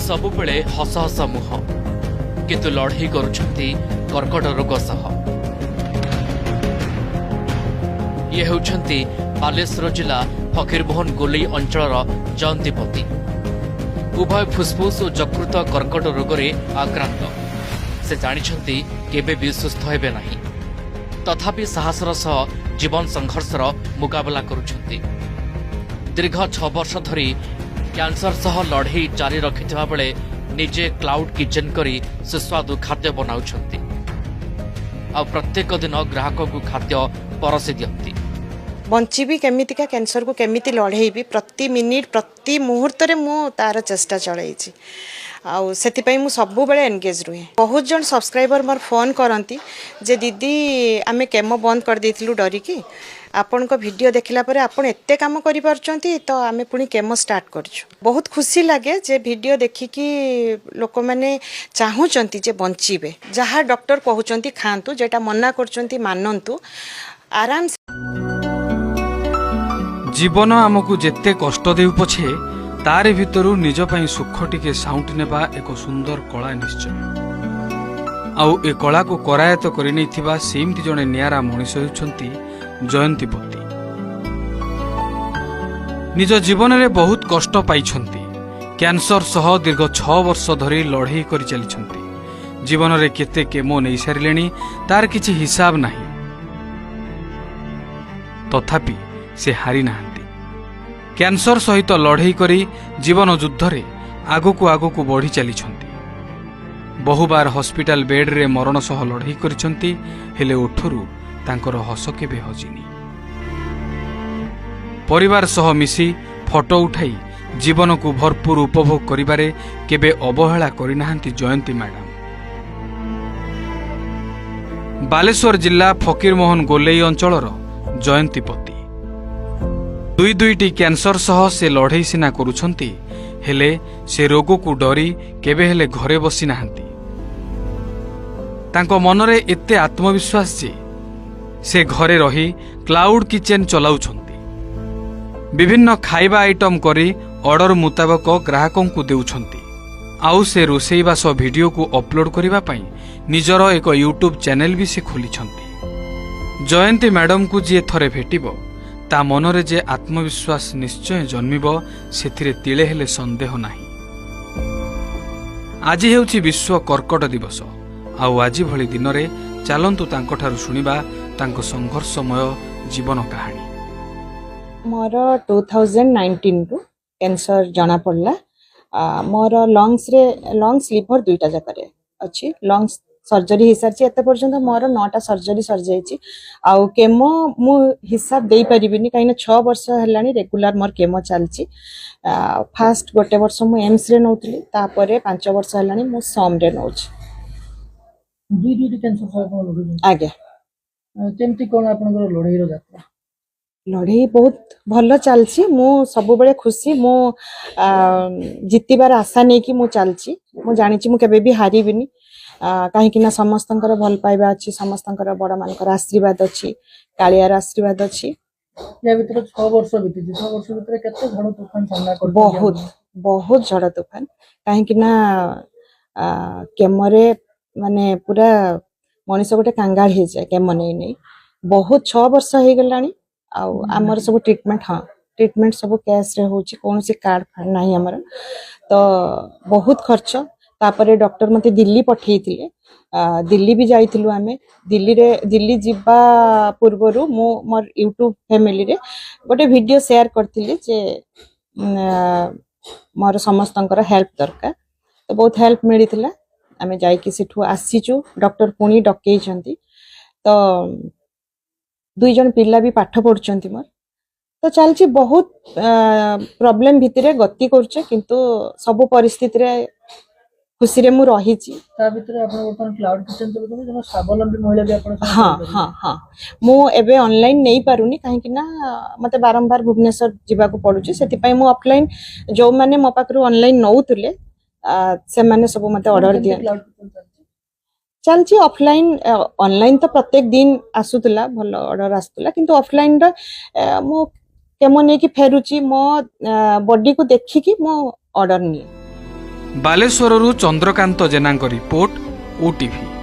ସବୁବେଳେ ହସ ହସ ମୁହଁ କିନ୍ତୁ ଲଢ଼େଇ କରୁଛନ୍ତି କର୍କଟ ରୋଗ ସହ। ଇଏ ହେଉଛନ୍ତି ବାଲେଶ୍ୱର ଜିଲ୍ଲା ଫକୀରମୋହନ ଗୋଲେଇ ଅଞ୍ଚଳର ଜୟନ୍ତୀପତି। ଉଭୟ ଫୁସ୍ଫୁସ୍ ଓ ଯକୃତ କର୍କଟ ରୋଗରେ ଆକ୍ରାନ୍ତ। ସେ ଜାଣିଛନ୍ତି କେବେ ବି ସୁସ୍ଥ ହେବେ ନାହିଁ, ତଥାପି ସାହସର ସହ ଜୀବନ ସଂଘର୍ଷର ମୁକାବିଲା କରୁଛନ୍ତି। ଦୀର୍ଘ 6 ବର୍ଷ ଧରି କ୍ୟାନ୍ସର ସହ ଲଢ଼େଇ ଜାରି ରଖିଥିବା ବେଳେ ନିଜେ କ୍ଲାଉଡ୍ କିଚେନ୍ କରି ସୁସ୍ୱାଦୁ ଖାଦ୍ୟ ବନାଉଛନ୍ତି ଆଉ ପ୍ରତ୍ୟେକ ଦିନ ଗ୍ରାହକଙ୍କୁ ଖାଦ୍ୟ ପରସି ଦିଅନ୍ତି। ବଞ୍ଚିବି କେମିତିକା କ୍ୟାନ୍ସରକୁ କେମିତି ଲଢ଼େଇବି ପ୍ରତି ମିନିଟ୍ ପ୍ରତି ମୁହୂର୍ତ୍ତରେ ମୁଁ ତାର ଚେଷ୍ଟା ଚଳାଇଛି ଆଉ ସେଥିପାଇଁ ମୁଁ ସବୁବେଳେ ଏନଗେଜ୍ ରୁହେ। ବହୁତ ଜଣ ସବସ୍କ୍ରାଇବର ମୋର ଫୋନ୍ କରନ୍ତି ଯେ ଦିଦି ଆମେ କେମୋ ବନ୍ଦ କରିଦେଇଥିଲୁ ଡରିକି, ଆପଣଙ୍କ ଭିଡ଼ିଓ ଦେଖିଲା ପରେ ଆପଣ ଏତେ କାମ କରିପାରୁଛନ୍ତି ତ ଆମେ ପୁଣି କେମୋ ଷ୍ଟାର୍ଟ କରିଛୁ। ବହୁତ ଖୁସି ଲାଗେ ଯେ ଭିଡ଼ିଓ ଦେଖିକି ଲୋକମାନେ ଚାହୁଁଛନ୍ତି ଯେ ବଞ୍ଚିବେ। ଯାହା ଡକ୍ଟର କହୁଛନ୍ତି ଖାଆନ୍ତୁ, ଯେଟା ମନା କରୁଛନ୍ତି ମାନନ୍ତୁ, ଆରାମ। जीवन आमको जेते कष्ट देउ पछे तारे भितरु निज पई सुख टिके साउंट नेबा एक सुंदर कला निश्चय। आउ ए कला को करायत करि नैथिबा सेमति जणे नियारा मनीष हेउछंती जयंतीपति। निज जीवन रे बहुत कष्ट पाइछंती। कैंसर सह दीर्घ 6 वर्ष धरि लढेई करि चलिछंती। जीवन रे केते केमो नै सारिलेनी तार किछि हिसाब नाही, तथापि से हारी नाहांती। कैंसर सहित लढेई करी जीवन युद्ध रे आगको आगको बढ़ी चलीछंती। बहुबार हॉस्पिटल बेड रे मरण सह लढेई करिछंती, हेले ओठरू तांकर हस केबे हजिनी। परिवार सह मिसी फोटो उठाई जीवन को भरपूर उपभोग करिबारे केबे अवहेला करि नाहांती जयंती मैडम। बालेश्वर जिला फकीरमोहन गोलेई अंचलर जयंतीपति। दुईटी कैंसर सह से लढेई सिना करुछंती, हेले से रोग को डरी केबे हेले घरे बसी नाहांती। तांको मनरे एते आत्मविश्वास जे से घरे रही क्लाउड किचेन चलाउछंती। विभिन्न खाइबा आइटम करी ऑर्डर मुताबक ग्राहकों को देउछंती। आउ से रोसेईबास वीडियो को अपलोड करिबा पई निजर एक यूट्यूब चैनल भी से खोलिछंती। जयंती मैडम को जी थरे भेटिबो ता मनरे जे आत्मविश्वास निश्चय जन्मिब सेथिरे तिले हेले संदेह नाही। आज हेउछि विश्व कर्कट दिवस। आउ आज भली दिन रे चालंतु तांको ठारु सुनिबा तांको संघर्षमय जीवन कहानी। मोर 2019 रु कैंसर जना पड़ला। मोर लंग्स लिवर दुईटा जगह अच्छी। लंग्स सर्जरी हो सारी एत पर्यंत मोर 9टा सर्जरी सर जाइए। आउ केमो मु हिसाब दे पारिबिनी कहीं 6 वर्ष है रेगुलर मोर केमो चलची। फास्ट गोटे वर्ष मु एम्स रे नौतली, तापरे 5 वर्ष है मु सम रे नौची। आज्ञा केमती कोन आपनकर लड़ाई रो यात्रा? लड़ाई बहुत भल चलची। मु सब बेले खुशी। मु जितिबार आशा नहीं कि मु चलची। मु जानी मु केबे भी हारिबिनी। कहीं समस्तंकर भल पाइबा अच्छी, समस्तंकर बड़ मानकर आशीर्वाद अच्छी, कालियार आशीर्वाद अच्छी। या भीतर 6 वर्ष बीती। 6 वर्ष भीतर केते झड़ तूफान सामना कर? बहुत झड़ तूफान। कहीं केमरे माने पूरा मनीष गोटे कांगाल हो जाए केमो नहीं। बहुत 6 वर्ष हो गलानी। आमर सब ट्रीटमेंट, हाँ ट्रीटमेंट सब कैश रे होची, कौन सी कार्ड फार्ड नहीं आमर। तो बहुत खर्च। तापरे डॉक्टर मते दिल्ली पठेई थिले। दिल्ली भी जाइथिलु आमे। दिल्ली जिबा पूर्वरु मो मोर यूट्यूब फैमिली रे गोटे वीडियो शेयर करथिले जे मोर समस्तंकर हेल्प दरकार। तो बहुत हेल्प मिलिथिला। आमे जाई कि सेठु आसीचु। डॉक्टर पुणी डकई छंती। तो 2 जन पिला भी पाठ पढ़ुचंती मोर। तो चलची बहुत प्रॉब्लम भितरे गति करछे, किंतु सब परिस्थिति रे खुशी रे मु रहिची। ता भितरे आपण वर्तमान क्लाउड किचन चलतो जनो स्वावलंबी महिला भी आपण? हाँ मु एबे ऑनलाइन नहीं पारुनी कहीं ना मते बारंबार भुवनेश्वर जीवा को पड़ुची। सेति पई मु ऑफलाइन जो माने मो पाखरु ऑनलाइन नौतुले से माने सब मते ऑर्डर दिया चलची। ऑफलाइन ऑनलाइन तो प्रत्येक दिन आसुतला, भल ऑर्डर आसुतला, किंतु ऑफलाइन रे मु केमो नै कि फेरुची मो बॉडी को देखि कि मो ऑर्डर निये। ବାଲେଶ୍ୱରରୁ ଚନ୍ଦ୍ରକାନ୍ତ ଜେନାଙ୍କ ରିପୋର୍ଟ, OTV।